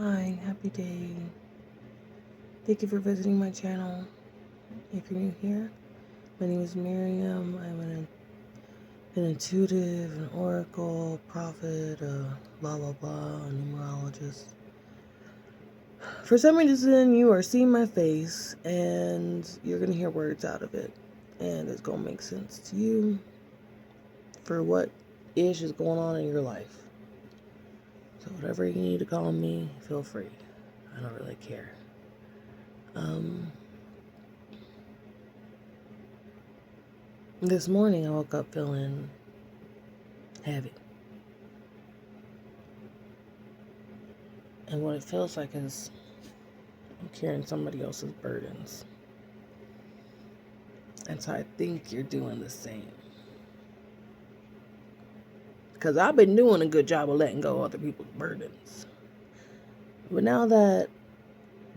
Hi, happy day. Thank you for visiting my channel. If you're new here, my name is Miriam. I'm an intuitive, an oracle, prophet, blah blah blah, a numerologist. For some reason, you are seeing my face and you're going to hear words out of it. And it's going to make sense to you for what is going on in your life. So whatever you need to call me, feel free. I don't really care. This morning I woke up feeling heavy. And what it feels like is I'm carrying somebody else's burdens. And so I think you're doing the same. Because I've been doing a good job of letting go of other people's burdens. But now that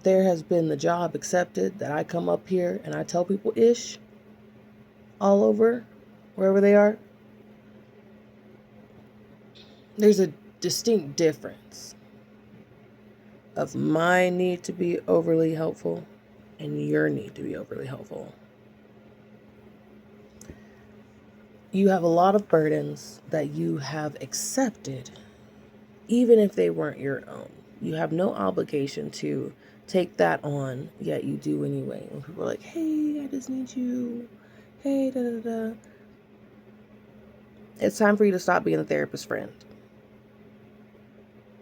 there has been the job accepted, that I come up here and I tell people ish all over, wherever they are, there's a distinct difference of my need to be overly helpful and your need to be overly helpful. You have a lot of burdens that you have accepted, even if they weren't your own. You have no obligation to take that on, yet you do anyway. When people are like, hey, I just need you. Hey, da da da. It's time for you to stop being a therapist friend.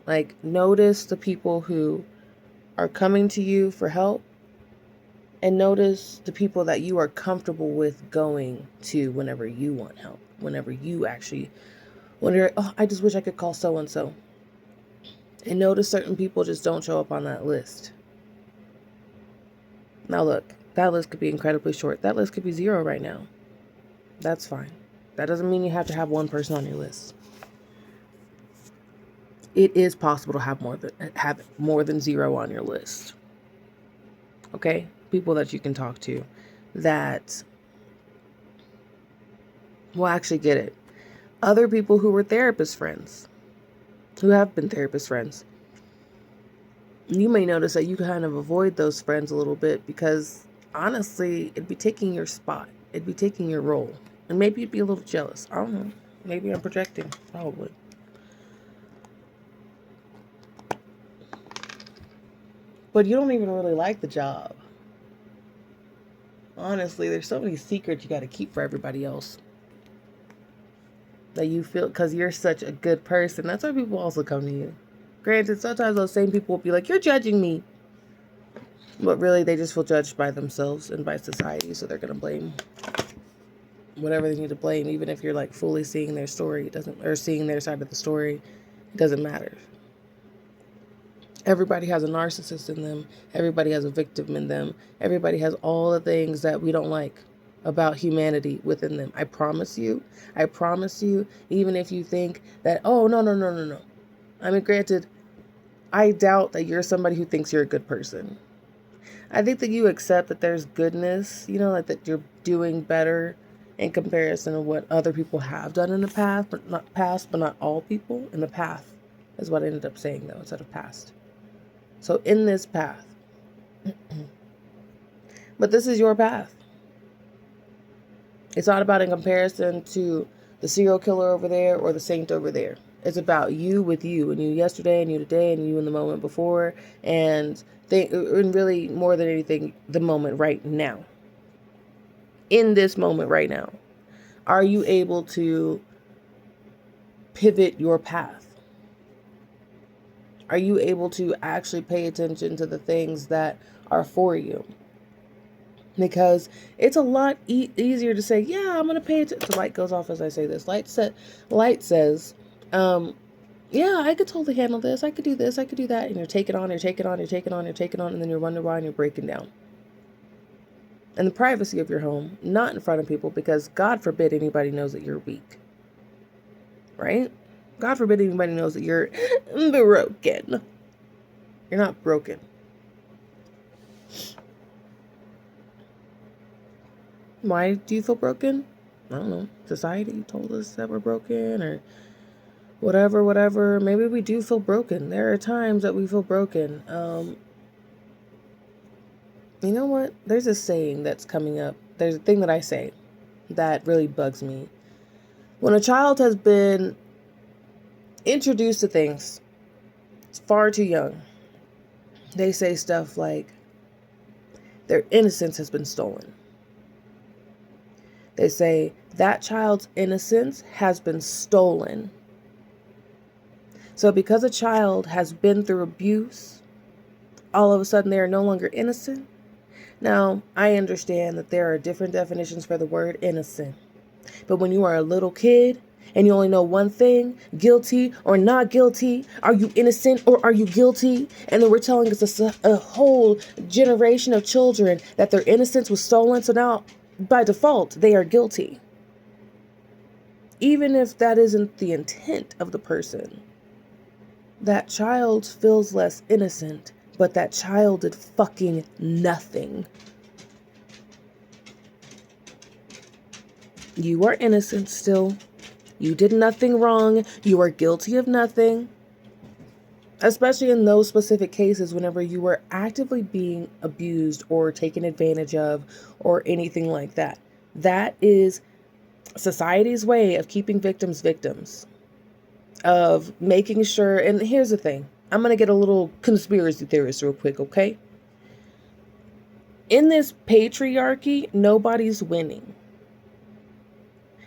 Like, notice the people who are coming to you for help, and notice the people that you are comfortable with going to whenever you want help, whenever you actually wonder, oh, I just wish I could call so-and-so. And notice certain people just don't show up on that list. Now look, that list could be incredibly short. That list could be 0 right now. That's fine. That doesn't mean you have to have one person on your list. It is possible to have more than 0 on your list. Okay? People that you can talk to that will actually get it. Other people who were therapist friends, who have been therapist friends, you may notice that you kind of avoid those friends a little bit because honestly, it'd be taking your spot. It'd be taking your role. And maybe you'd be a little jealous. I don't know. Maybe I'm projecting. Probably. But you don't even really like the job. Honestly, there's so many secrets you got to keep for everybody else. That you feel, because you're such a good person. That's why people also come to you. Granted, sometimes those same people will be like, you're judging me. But really, they just feel judged by themselves and by society. So they're going to blame whatever they need to blame. Even if you're like fully seeing their story, it doesn't, or seeing their side of the story, it doesn't matter. Everybody has a narcissist in them. Everybody has a victim in them. Everybody has all the things that we don't like about humanity within them. I promise you, even if you think that, oh, no. I mean, granted, I doubt that you're somebody who thinks you're a good person. I think that you accept that there's goodness, like that you're doing better in comparison to what other people have done in the past, but not all people. In the path is what I ended up saying though, instead of past. So in this path, but this is your path. It's not about in comparison to the serial killer over there or the saint over there. It's about you with you, and you yesterday, and you today, and you in the moment before, and really more than anything, the moment right now. In this moment right now, are you able to pivot your path? Are you able to actually pay attention to the things that are for you? Because it's a lot easier to say, yeah, I'm going to pay attention. The light goes off as I say this. Light says, yeah, I could totally handle this. I could do this. I could do that. And you're taking on, and then you're wondering why and you're breaking down. In the privacy of your home, not in front of people, because God forbid anybody knows that you're weak. Right? God forbid anybody knows that you're broken. You're not broken. Why do you feel broken? I don't know. Society told us that we're broken, or whatever. Maybe we do feel broken. There are times that we feel broken. You know what? There's a saying that's coming up. There's a thing that I say that really bugs me. When a child has been introduced to things far too young, they say stuff like their innocence has been stolen. They say that child's innocence has been stolen. So because a child has been through abuse, all of a sudden they are no longer innocent. Now, I understand that there are different definitions for the word innocent. But when you are a little kid and you only know one thing, guilty or not guilty, are you innocent or are you guilty? And then we're telling us a whole generation of children that their innocence was stolen. So now, by default, they are guilty. Even if that isn't the intent of the person. That child feels less innocent, but that child did fucking nothing. You are innocent still. You did nothing wrong. You are guilty of nothing. Especially in those specific cases whenever you were actively being abused or taken advantage of or anything like that. That is society's way of keeping victims victims. Of making sure, and here's the thing. I'm going to get a little conspiracy theorist real quick, okay? In this patriarchy, nobody's winning.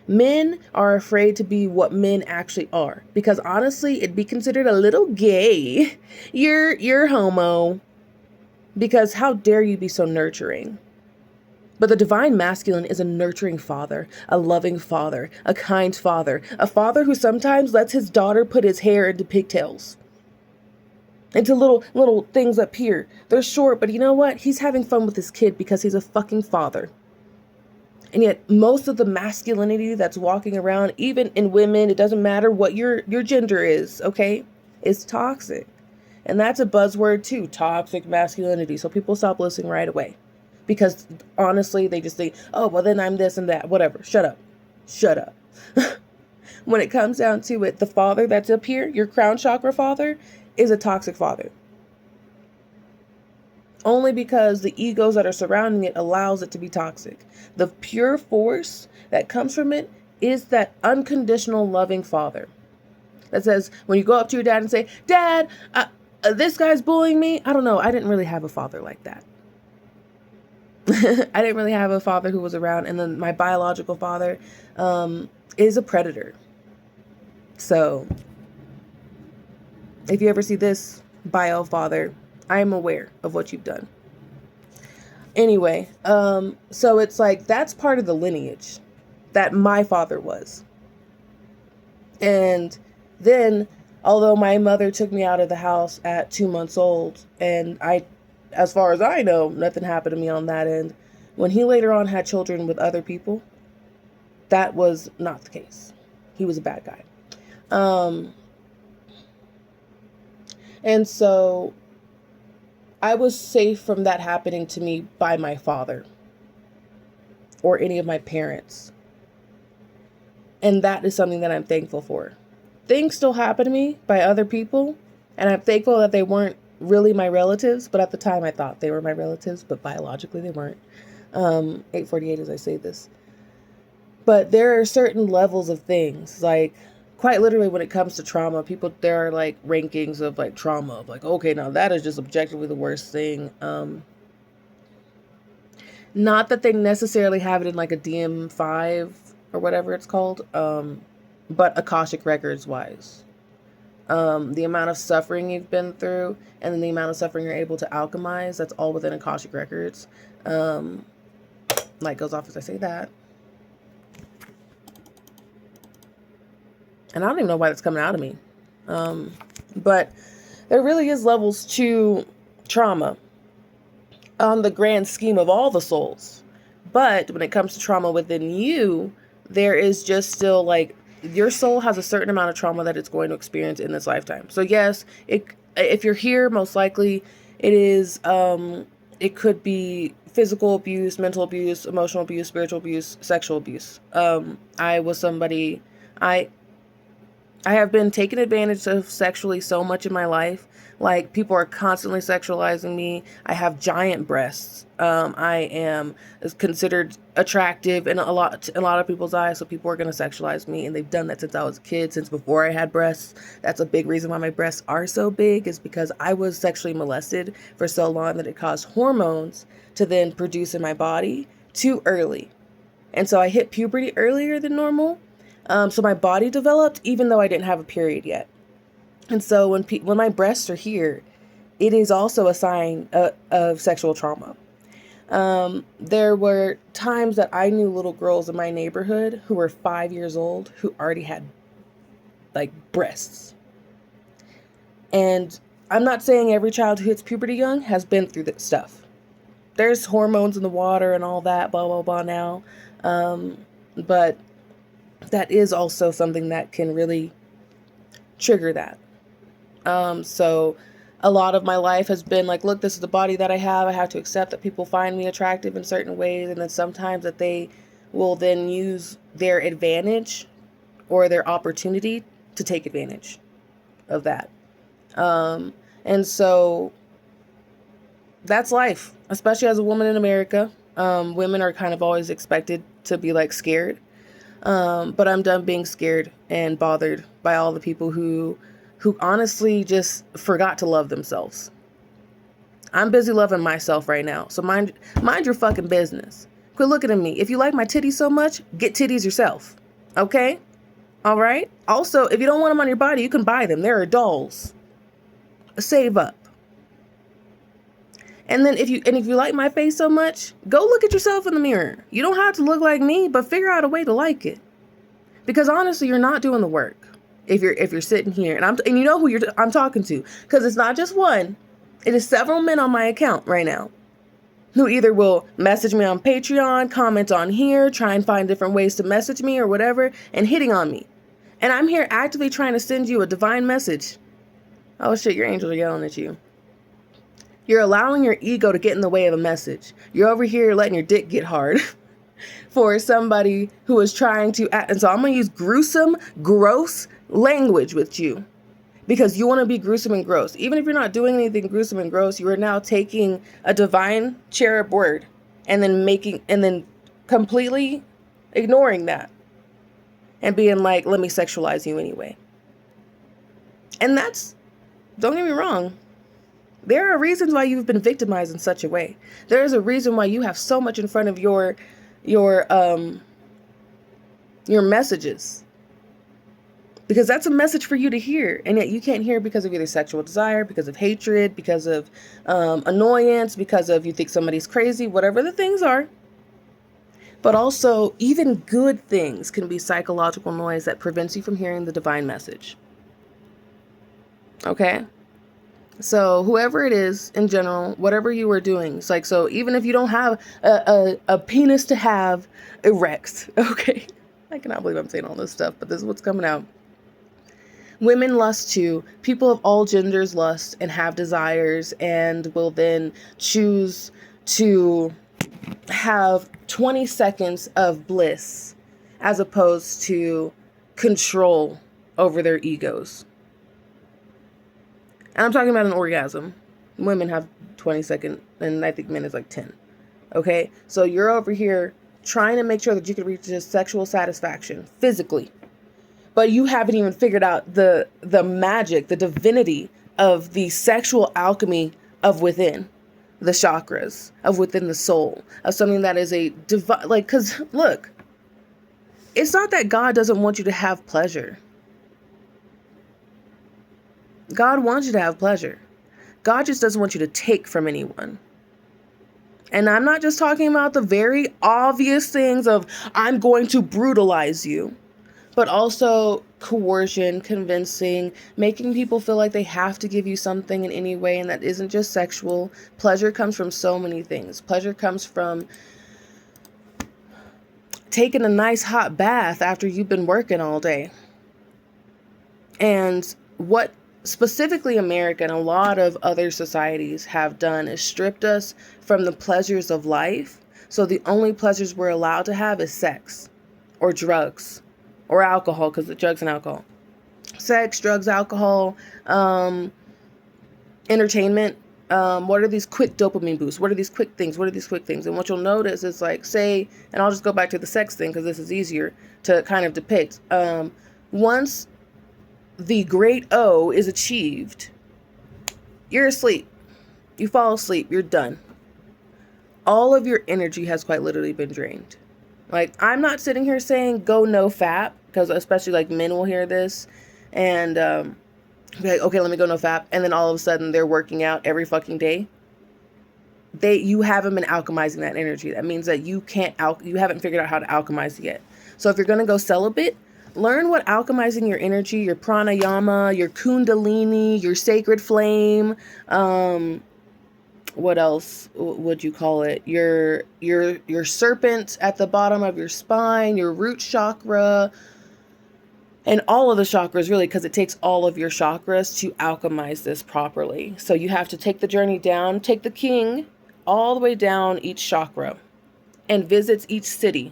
Men are afraid to be what men actually are. Because honestly, it'd be considered a little gay. You're homo. Because how dare you be so nurturing? But the divine masculine is a nurturing father, a loving father, a kind father, a father who sometimes lets his daughter put his hair into pigtails. Into little things up here. They're short, but you know what? He's having fun with his kid because he's a fucking father. And yet most of the masculinity that's walking around, even in women, it doesn't matter what your gender is, okay? It's toxic. And that's a buzzword too, toxic masculinity. So people stop listening right away. Because honestly, they just think, oh, well then I'm this and that, whatever. Shut up. When it comes down to it, the father that's up here, your crown chakra father, is a toxic father. Only because the egos that are surrounding it allows it to be toxic. The pure force that comes from it is that unconditional loving father. That says, when you go up to your dad and say, Dad, this guy's bullying me. I don't know. I didn't really have a father like that. I didn't really have a father who was around. And then my biological father is a predator. So if you ever see this bio father, I am aware of what you've done. Anyway, so it's like, that's part of the lineage that my father was. And then, although my mother took me out of the house at 2 months old, and as far as I know, nothing happened to me on that end. When he later on had children with other people, that was not the case. He was a bad guy. And so I was safe from that happening to me by my father or any of my parents. And that is something that I'm thankful for. Things still happen to me by other people, and I'm thankful that they weren't really my relatives, but at the time I thought they were my relatives, but biologically they weren't. 848 as I say this. But there are certain levels of things, like quite literally when it comes to trauma, there are like rankings of like trauma, of like, okay, now that is just objectively the worst thing. Not that they necessarily have it in like a DM5 or whatever it's called, but Akashic Records wise. The amount of suffering you've been through, and then the amount of suffering you're able to alchemize, that's all within Akashic Records. Light goes off as I say that. And I don't even know why that's coming out of me. But there really is levels to trauma on the grand scheme of all the souls. But when it comes to trauma within you, there is just still like, your soul has a certain amount of trauma that it's going to experience in this lifetime. So yes, if you're here, most likely it is, it could be physical abuse, mental abuse, emotional abuse, spiritual abuse, sexual abuse. I was somebody, I have been taken advantage of sexually so much in my life. Like, people are constantly sexualizing me. I have giant breasts. I am considered attractive in a lot of people's eyes, so people are going to sexualize me, and they've done that since I was a kid, since before I had breasts. That's a big reason why my breasts are so big, is because I was sexually molested for so long that it caused hormones to then produce in my body too early. And so I hit puberty earlier than normal. So my body developed even though I didn't have a period yet. And so when my breasts are here, it is also a sign of sexual trauma. There were times that I knew little girls in my neighborhood who were 5 years old who already had like breasts. And I'm not saying every child who hits puberty young has been through that stuff. There's hormones in the water and all that, blah, blah, blah now. But that is also something that can really trigger that. So a lot of my life has been like, look, this is the body that I have. I have to accept that people find me attractive in certain ways. And then sometimes that they will then use their advantage or their opportunity to take advantage of that. And so that's life, especially as a woman in America. Women are kind of always expected to be like scared. But I'm done being scared and bothered by all the people who honestly just forgot to love themselves. I'm busy loving myself right now. So mind your fucking business. Quit looking at me. If you like my titties so much, get titties yourself. Okay? All right? Also, if you don't want them on your body, you can buy them. There are dolls. Save up. And then if you like my face so much, go look at yourself in the mirror. You don't have to look like me, but figure out a way to like it. Because honestly, you're not doing the work. If you're sitting here and you know who I'm talking to, because it's not just one, it is several men on my account right now who either will message me on Patreon, comment on here, try and find different ways to message me or whatever, and hitting on me. And I'm here actively trying to send you a divine message. Oh shit, your angels are yelling at you. You're allowing your ego to get in the way of a message. You're over here letting your dick get hard for somebody who is trying to act. And so I'm going to use gruesome, gross language with you because you want to be gruesome and gross. Even if you're not doing anything gruesome and gross, you are now taking a divine cherub word and then completely ignoring that and being like, let me sexualize you anyway. And don't get me wrong. There are reasons why you've been victimized in such a way. There is a reason why you have so much in front of your messages. Because that's a message for you to hear. And yet you can't hear because of either sexual desire, because of hatred, because of annoyance, because of you think somebody's crazy, whatever the things are. But also, even good things can be psychological noise that prevents you from hearing the divine message. Okay? So whoever it is in general, whatever you are doing, it's like, so even if you don't have a penis to have erect, okay? I cannot believe I'm saying all this stuff, but this is what's coming out. Women lust too. People of all genders lust and have desires and will then choose to have 20 seconds of bliss as opposed to control over their egos. And I'm talking about an orgasm. Women have 20 seconds, and I think men is like 10. Okay? So you're over here trying to make sure that you can reach this sexual satisfaction physically. But you haven't even figured out the magic, the divinity of the sexual alchemy of within the chakras, of within the soul, of something that is a divine, like, because look, it's not that God doesn't want you to have pleasure. God wants you to have pleasure. God just doesn't want you to take from anyone. And I'm not just talking about the very obvious things of I'm going to brutalize you, but also coercion, convincing, making people feel like they have to give you something in any way, and that isn't just sexual. Pleasure comes from so many things. Pleasure comes from taking a nice hot bath after you've been working all day. And what specifically America and a lot of other societies have done is stripped us from the pleasures of life. So the only pleasures we're allowed to have is sex or drugs or alcohol, because the drugs and alcohol. Sex, drugs, alcohol, entertainment. What are these quick dopamine boosts? What are these quick things? What are these quick things? And what you'll notice is, like, say, and I'll just go back to the sex thing because this is easier to kind of depict. Once the great O is achieved, you're asleep. You fall asleep. You're done. All of your energy has quite literally been drained. Like, I'm not sitting here saying go no fap, because especially like men will hear this and be like, okay, let me go no fap, and then all of a sudden they're working out every fucking day. You haven't been alchemizing that energy. That means that you haven't figured out how to alchemize it yet. So if you're gonna go celibate, learn what alchemizing your energy, your pranayama, your kundalini, your sacred flame, what else would you call it? Your serpent at the bottom of your spine, your root chakra, and all of the chakras, really, because it takes all of your chakras to alchemize this properly. So you have to take the journey down, take the king all the way down each chakra and visits each city,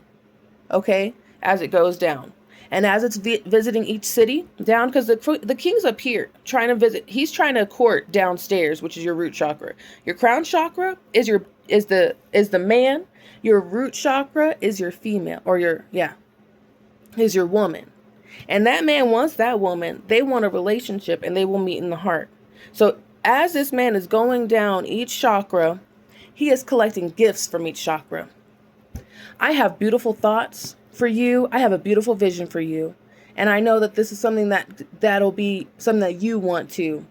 okay, as it goes down. And as it's visiting each city down, because the king's up here trying to visit, he's trying to court downstairs, which is your root chakra. Your crown chakra is the man. Your root chakra is your female, or is your woman. And that man wants that woman. They want a relationship, and they will meet in the heart. So as this man is going down each chakra, he is collecting gifts from each chakra. I have beautiful thoughts for you. I have a beautiful vision for you. And I know that this is something that'll be something that you want to.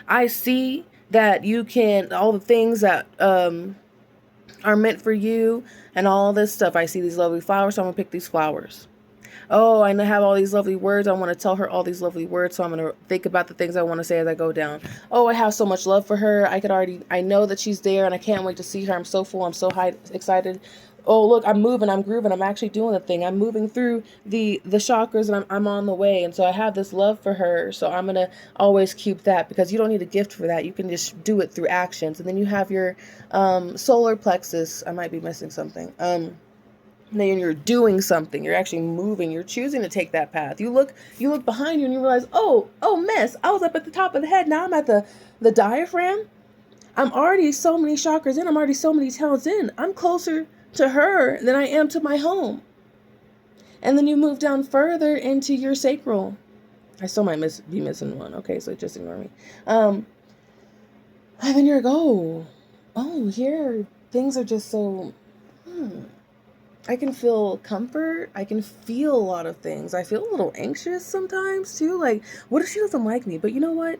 I see that you can, all the things that are meant for you and all this stuff. I see these lovely flowers, so I'm going to pick these flowers. Oh, I have all these lovely words. I want to tell her all these lovely words, so I'm going to think about the things I want to say as I go down. Oh, I have so much love for her. I know that she's there, and I can't wait to see her. I'm so full. I'm so excited. Oh, look, I'm moving, I'm grooving, I'm actually doing the thing. I'm moving through the chakras, and I'm on the way. And so I have this love for her. So I'm going to always keep that, because you don't need a gift for that. You can just do it through actions. And then you have your solar plexus. I might be missing something. Then you're doing something. You're actually moving. You're choosing to take that path. You look behind you and you realize, oh, miss, I was up at the top of the head. Now I'm at the diaphragm. I'm already so many chakras in. I'm already so many talents in. I'm closer to her than I am to my home. And then you move down further into your sacral. I still might be missing one. Okay, so just ignore me. And then you're like, oh, here things are just so. I can feel comfort. I can feel a lot of things. I feel a little anxious sometimes too. Like, what if she doesn't like me? But you know what?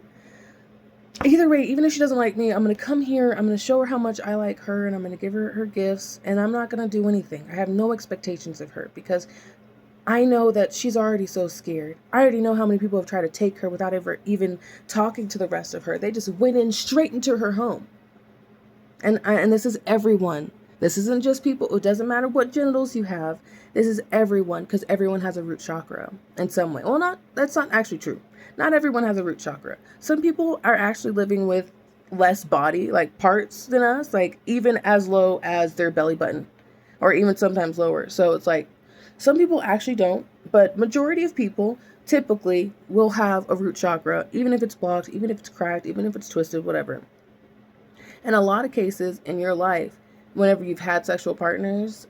Either way, even if she doesn't like me, I'm going to come here. I'm going to show her how much I like her, and I'm going to give her gifts, and I'm not going to do anything. I have no expectations of her, because I know that she's already so scared. I already know how many people have tried to take her without ever even talking to the rest of her. They just went in straight into her home. And this is everyone. This isn't just people. It doesn't matter what genitals you have. This is everyone, because everyone has a root chakra in some way. Well, that's not actually true. Not everyone has a root chakra. Some people are actually living with less body, like parts than us, like even as low as their belly button, or even sometimes lower. So it's like some people actually don't, but majority of people typically will have a root chakra, even if it's blocked, even if it's cracked, even if it's twisted, whatever. In a lot of cases in your life, whenever you've had sexual partners,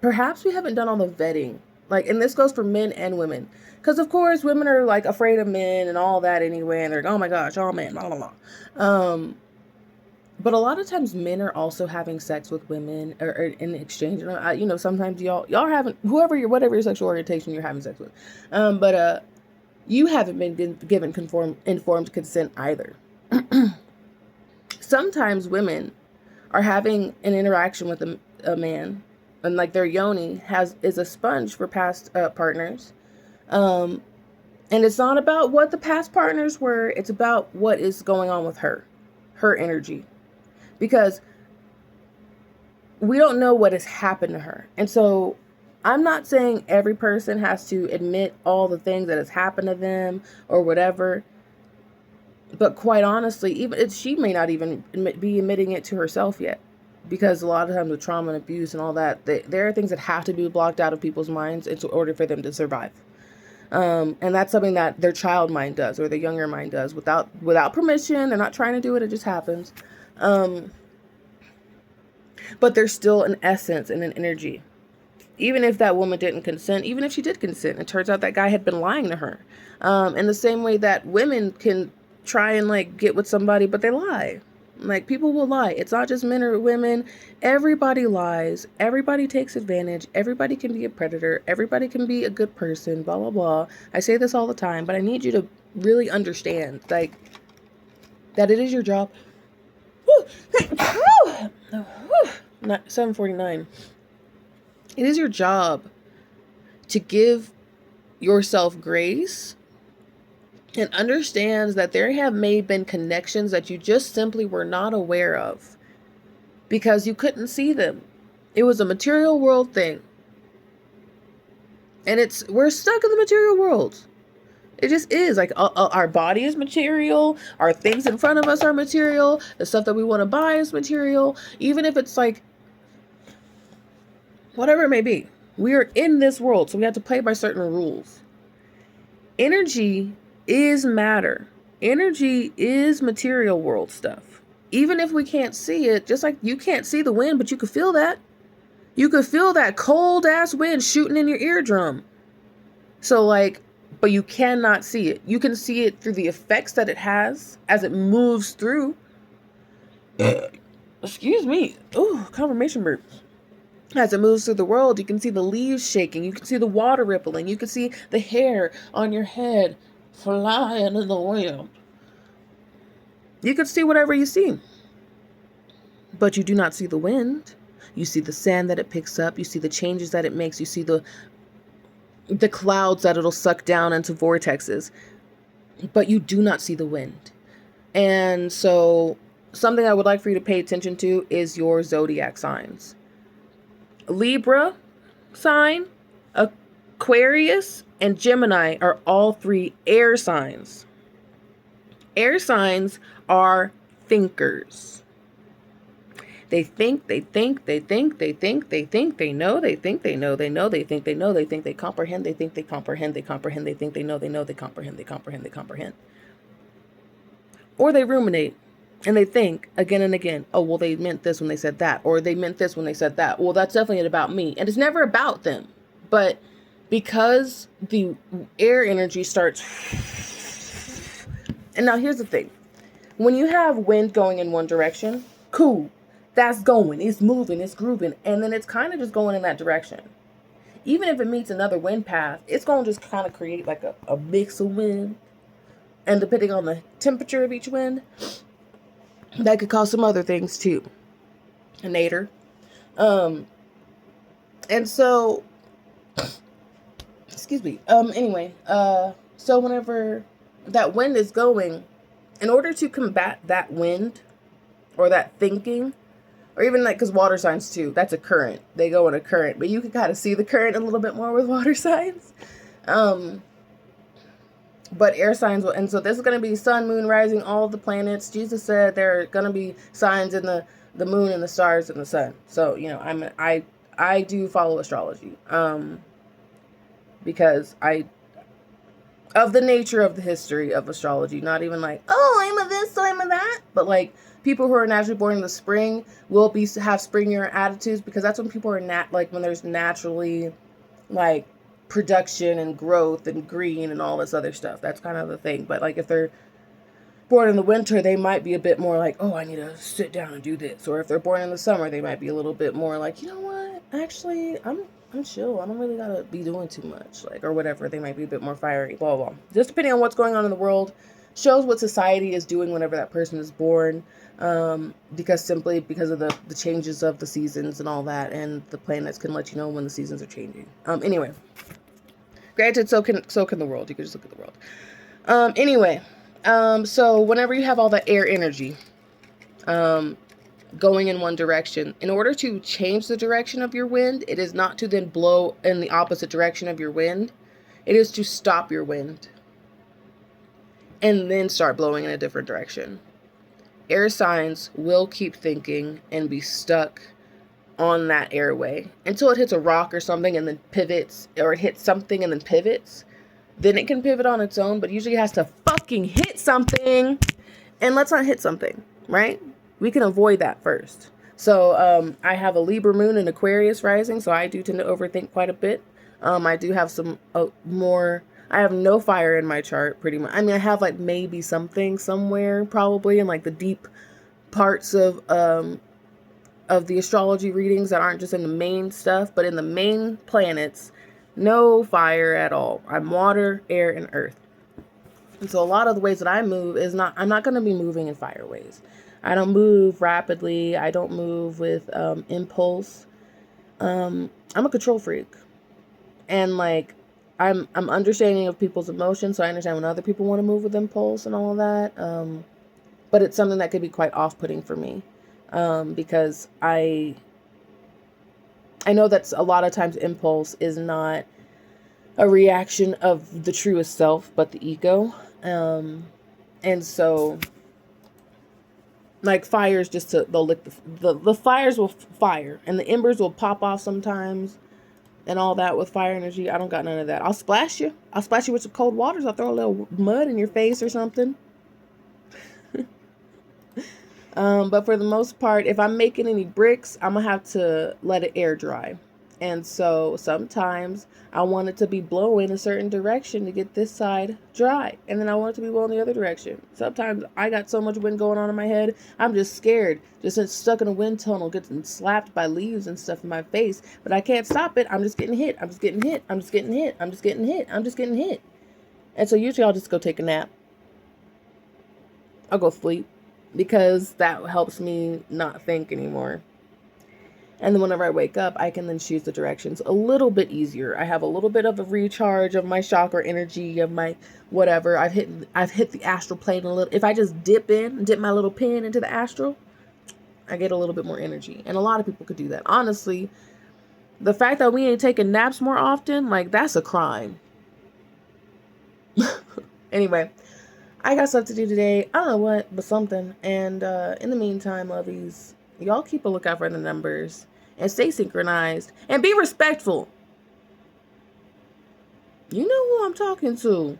perhaps we haven't done all the vetting. Like, and this goes for men and women. Because, of course, women are, like, afraid of men and all that anyway. And they're like, oh, my gosh, all men, blah, blah, blah. But a lot of times men are also having sex with women or in exchange. Sometimes y'all haven't, whatever your sexual orientation you're having sex with. But you haven't been given informed consent either. Sometimes women are having an interaction with a man, and like their yoni is a sponge for past partners. And it's not about what the past partners were. It's about what is going on with her energy, because we don't know what has happened to her. And so I'm not saying every person has to admit all the things that has happened to them or whatever. But quite honestly, she may not even be admitting it to herself yet, because a lot of times with trauma and abuse and all that, there are things that have to be blocked out of people's minds in order for them to survive. And that's something that their child mind does, or their younger mind does, without permission. They're not trying to do it. It just happens. But there's still an essence and an energy. Even if that woman didn't consent, even if she did consent, it turns out that guy had been lying to her. In the same way that women can try and like get with somebody, but they lie. Like, people will lie. It's not just men or women. Everybody lies. Everybody takes advantage. Everybody can be a predator. Everybody can be a good person, blah, blah, blah. I say this all the time, but I need you to really understand, like, that it is your job. Not 7:49. It is your job to give yourself grace and understands that there have been connections that you just simply were not aware of because you couldn't see them. It was a material world thing. And we're stuck in the material world. It just is. Like, our body is material. Our things in front of us are material. The stuff that we want to buy is material. Even if it's like, whatever it may be. We are in this world, so we have to play by certain rules. Energy is matter. Energy is material world stuff. Even if we can't see it, just like you can't see the wind, but you could feel that. You could feel that cold ass wind shooting in your eardrum. So like, but you cannot see it. You can see it through the effects that it has as it moves through. Excuse me. Ooh, confirmation burp. As it moves through the world, you can see the leaves shaking. You can see the water rippling. You can see the hair on your head flying in the wind. You can see whatever you see. But you do not see the wind. You see the sand that it picks up. You see the changes that it makes. You see the clouds that it'll suck down into vortexes. But you do not see the wind. And so something I would like for you to pay attention to is your zodiac signs. Libra sign, Aquarius, and Gemini are all three air signs. Air signs are thinkers. They think, they think, they think, they think, they think, they know, they think, they know, they know, they think, they know, they think, they comprehend, they think, they comprehend, they comprehend, they think, they know, they comprehend, they comprehend, they comprehend. Or they ruminate. And they think again and again, oh, well, they meant this when they said that, or they meant this when they said that. Well, that's definitely about me. And it's never about them. But because the air energy starts. And now here's the thing. When you have wind going in one direction, cool. That's going. It's moving. It's grooving. And then it's kind of just going in that direction. Even if it meets another wind path, it's going to just kind of create like a mix of wind. And depending on the temperature of each wind, that could cause some other things too. A nadir. And so, excuse me. Anyway, so whenever that wind is going, in order to combat that wind or that thinking, or even like, because water signs too, that's a current. They go in a current, but you can kind of see the current a little bit more with water signs. But air signs will, and so this is going to be sun, moon, rising, all the planets. Jesus said there are going to be signs in the moon and the stars and the sun. So, you know, I do follow astrology. Because of the nature of the history of astrology, not even like, oh, I'm a this, so I'm a that. But like, people who are naturally born in the spring will have springier attitudes, because that's when people are when there's naturally like production and growth and green and all this other stuff. That's kind of the thing. But like, if they're born in the winter, they might be a bit more like, oh, I need to sit down and do this. Or if they're born in the summer, they might be a little bit more like, you know what, actually, I'm chill. I don't really gotta be doing too much, like, or whatever. They might be a bit more fiery, blah, blah, blah. Just depending on what's going on in the world, shows what society is doing whenever that person is born. Because of the changes of the seasons and all that, and the planets can let you know when the seasons are changing. Anyway, granted, so can the world. You can just look at the world. Anyway, so whenever you have all that air energy, going in one direction, in order to change the direction of your wind, it is not to then blow in the opposite direction of your wind. It is to stop your wind and then start blowing in a different direction. Air signs will keep thinking and be stuck on that airway until it hits a rock or something and then pivots, or it hits something and then pivots. then it can pivot on its own, but usually it has to fucking hit something. And let's not hit something, right? We can avoid that first. So I have a Libra moon and Aquarius rising, so I do tend to overthink quite a bit. I do have some more. I have no fire in my chart, pretty much. I mean, I have like maybe something somewhere, probably in like the deep parts of the astrology readings that aren't just in the main stuff, but in the main planets, no fire at all. I'm water, air, and earth. And so a lot of the ways that I move is I'm not going to be moving in fire ways. I don't move rapidly. I don't move with impulse. I'm a control freak. And like, I'm understanding of people's emotions. So I understand when other people want to move with impulse and all of that. But it's something that could be quite off-putting for me. Because I know that a lot of times impulse is not a reaction of the truest self, but the ego. And so, like, fires they'll lick the fires will fire, and the embers will pop off sometimes, and all that with fire energy. I don't got none of that. I'll splash you with some cold waters. I'll throw a little mud in your face or something. But for the most part, if I'm making any bricks, I'm gonna have to let it air dry. And so sometimes I want it to be blowing a certain direction to get this side dry. And then I want it to be blowing the other direction. Sometimes I got so much wind going on in my head, I'm just scared. Just stuck in a wind tunnel, getting slapped by leaves and stuff in my face. But I can't stop it. I'm just getting hit. I'm just getting hit. I'm just getting hit. I'm just getting hit. I'm just getting hit. And so usually I'll just go take a nap. I'll go sleep. Because that helps me not think anymore. And then whenever I wake up, I can then choose the directions a little bit easier. I have a little bit of a recharge of my chakra energy, of my whatever. I've hit the astral plane a little. If I just dip my little pin into the astral, I get a little bit more energy. And a lot of people could do that. Honestly, the fact that we ain't taking naps more often, like, that's a crime. Anyway, I got stuff to do today. I don't know what, but something. And in the meantime, lovies, y'all keep a lookout for the numbers. And stay synchronized. And be respectful. You know who I'm talking to.